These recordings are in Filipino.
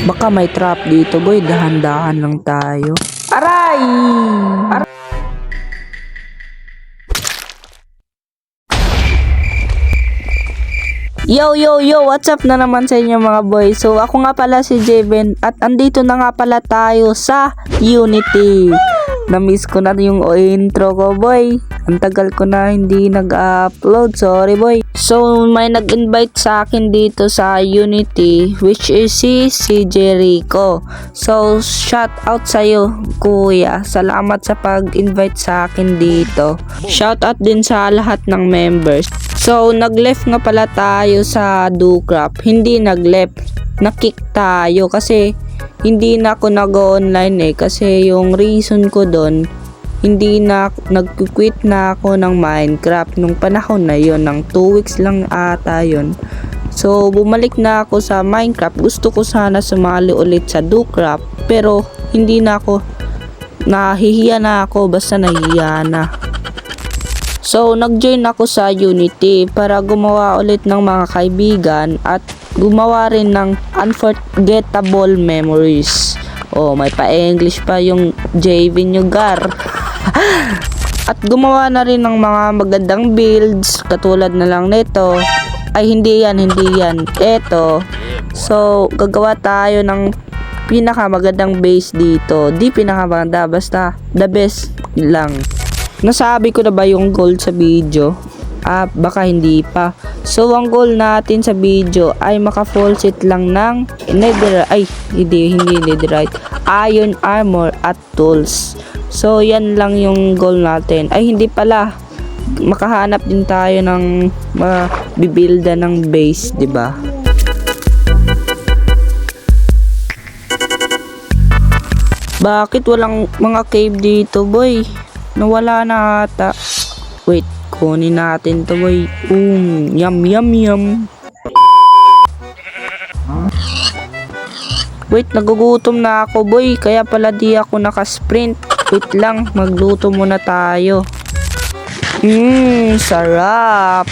Baka may trap dito boy, dahan-dahan lang tayo. Aray! Yo, what's up na naman sa inyo mga boy? So ako nga pala si Javen at andito na nga pala tayo sa Unity. Na-miss ko na yung intro ko boy. Ang tagal ko na hindi nag-upload, sorry boy. So may nag-invite sa akin dito sa Unity, which is si Jericho. So shout out sa'yo kuya, salamat sa pag-invite sa akin dito. Shout out din sa lahat ng members. So nag-left nga pala tayo sa Ducraft. Hindi nag-left, na-kick tayo kasi hindi na ako nag-online kasi yung reason ko doon, hindi na nag-quit na ako ng Minecraft nung panahon na yon, ng 2 weeks lang ata yon. So bumalik na ako sa Minecraft. Gusto ko sana sumali ulit sa Ducraft pero hindi na ako, nahihiya na ako, basta nahihiya na. So nag-join ako sa Unity para gumawa ulit ng mga kaibigan at gumawa rin ng unforgettable memories. Oh, may pa-English pa yung Javen Yugar. At gumawa na rin ng mga magandang builds katulad na lang nito. Ay hindi yan. Eto. So gagawa tayo ng pinakamagandang base dito. Di pinakamaganda, basta the best lang. Nasabi ko na ba yung goal sa video? Baka hindi pa. So ang goal natin sa video ay maka full set lang ng hindi netherite, iron armor at tools. So yan lang yung goal natin. Ay hindi pala, makahanap din tayo ng bibilda ng base, di ba? Bakit walang mga cave dito boy? Nawala na ata. Wait, kunin natin to boy. Yum. Wait, nagugutom na ako boy, kaya pala di ako nakasprint. Wait lang, magluto muna tayo. Sarap.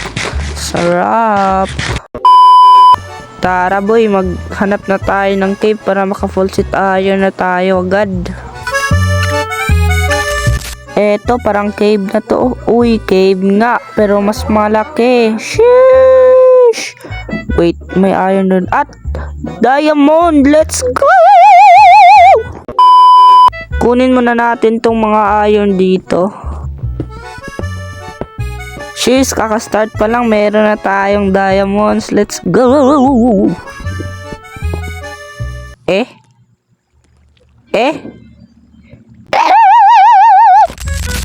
Tara boy, maghanap na tayo ng cave para maka full set iron na tayo agad. Eto, parang cave na to. Uy, cave nga, pero mas malaki. Sheesh! Wait, may iron dun. At diamond! Let's go! Kunin muna natin tong mga iron dito. Sheesh, kakastart pa lang, meron na tayong diamonds. Let's go!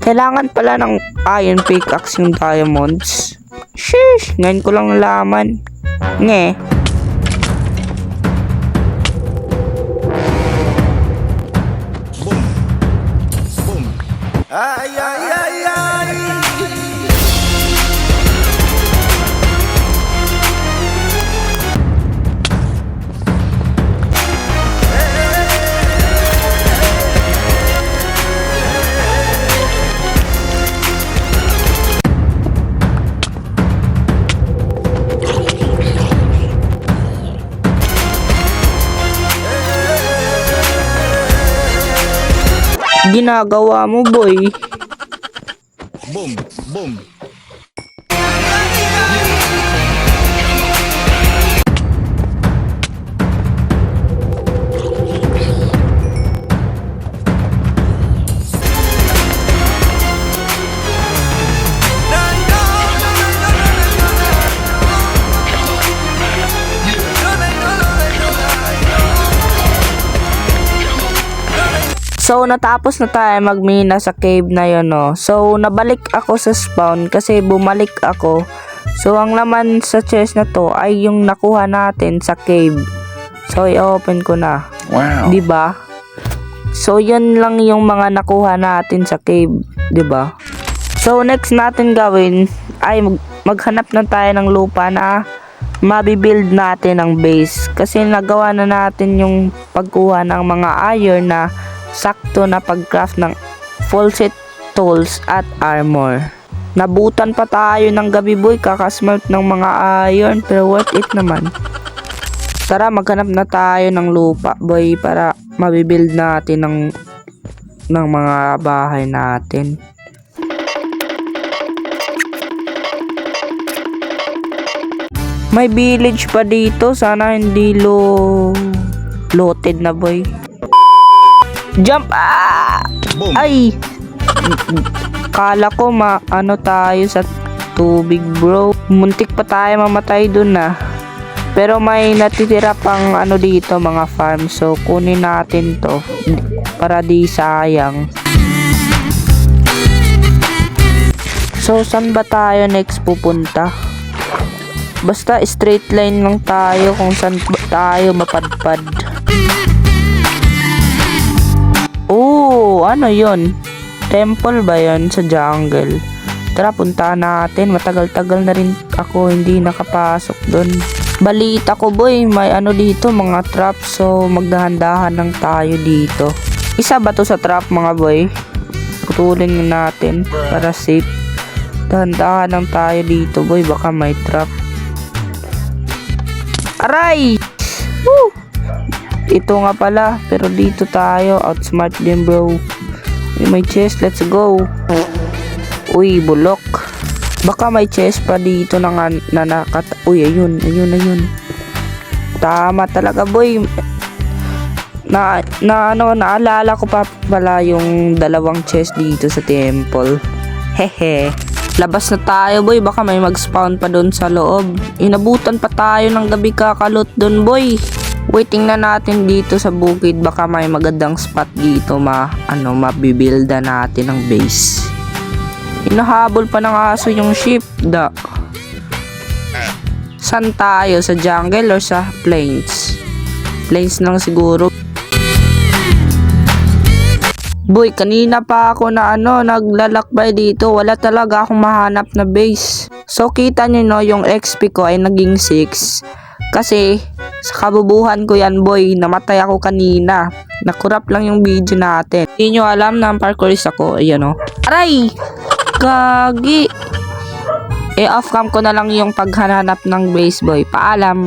Kailangan pala ng iron pickaxe yung diamonds. Sheesh, ngayon ko lang nalaman. Nge. Boom. Ay. Ginagawa mo boy? Boom. So natapos na tayo magmina sa cave na yun, no. So nabalik ako sa spawn kasi bumalik ako. So ang laman sa chest na to ay yung nakuha natin sa cave. So i-open ko na. Wow. 'Di ba? So yun lang yung mga nakuha natin sa cave, 'di ba? So next natin gawin ay maghanap na tayo ng lupa na mabibuild natin ang base kasi nagawa na natin yung pagkuha ng mga iron na sakto na pag-craft ng full set tools at armor. Nabutan pa tayo ng gabi boy, kakasmelt ng mga iron pero worth it naman. Tara, maghanap na tayo ng lupa, boy, para mabibuild natin ng mga bahay natin. May village pa dito. Sana hindi loaded na, boy. Jump! Ah! Boom. Ay! Kala ko ano tayo sa tubig, bro. Muntik pa tayo mamatay dun na. Pero may natitira pang ano dito, mga farm. So, kunin natin to para di sayang. So, saan ba tayo next pupunta? Basta straight line lang tayo kung saan tayo mapadpad. Oh, ano yon? Temple ba yon sa jungle? Tara, puntahan natin. Matagal-tagal na rin ako hindi nakapasok doon. Balita ko, boy, may ano dito, mga trap. So, magdahan-dahan lang tayo dito. Isa ba to sa trap, mga boy? Putulin natin para safe. Dahan-dahan lang tayo dito, boy. Baka may trap. Aray! Woo! Ito nga pala, pero dito tayo. Outsmart din, bro. May chest, let's go. Uy, bulok. Baka may chest pa dito na Uy, ayun. Tama talaga, boy. Naalala ko pa pala yung dalawang chest dito sa temple. Hehe. Labas na tayo, boy. Baka may mag-spawn pa doon sa loob. Inabutan pa tayo ng gabi kakalot doon, boy. Waiting na natin dito sa bukid. Baka may magandang spot dito mabibuilda natin ng base. Hinahabol pa ng aso yung sheep. Saan tayo? Sa jungle or sa plains? Plains lang siguro. Boy, kanina pa ako naglalakbay dito. Wala talaga akong mahanap na base. So, kita nyo no, yung XP ko ay naging 6. Kasi, sa kabubuhan ko yan, boy. Namatay ako kanina. Nakurap lang yung video natin. Hindi nyo alam na parkourist ako. Ayan o. Aray! Gagi! Off-cam ko na lang yung paghanap ng base, boy. Paalam.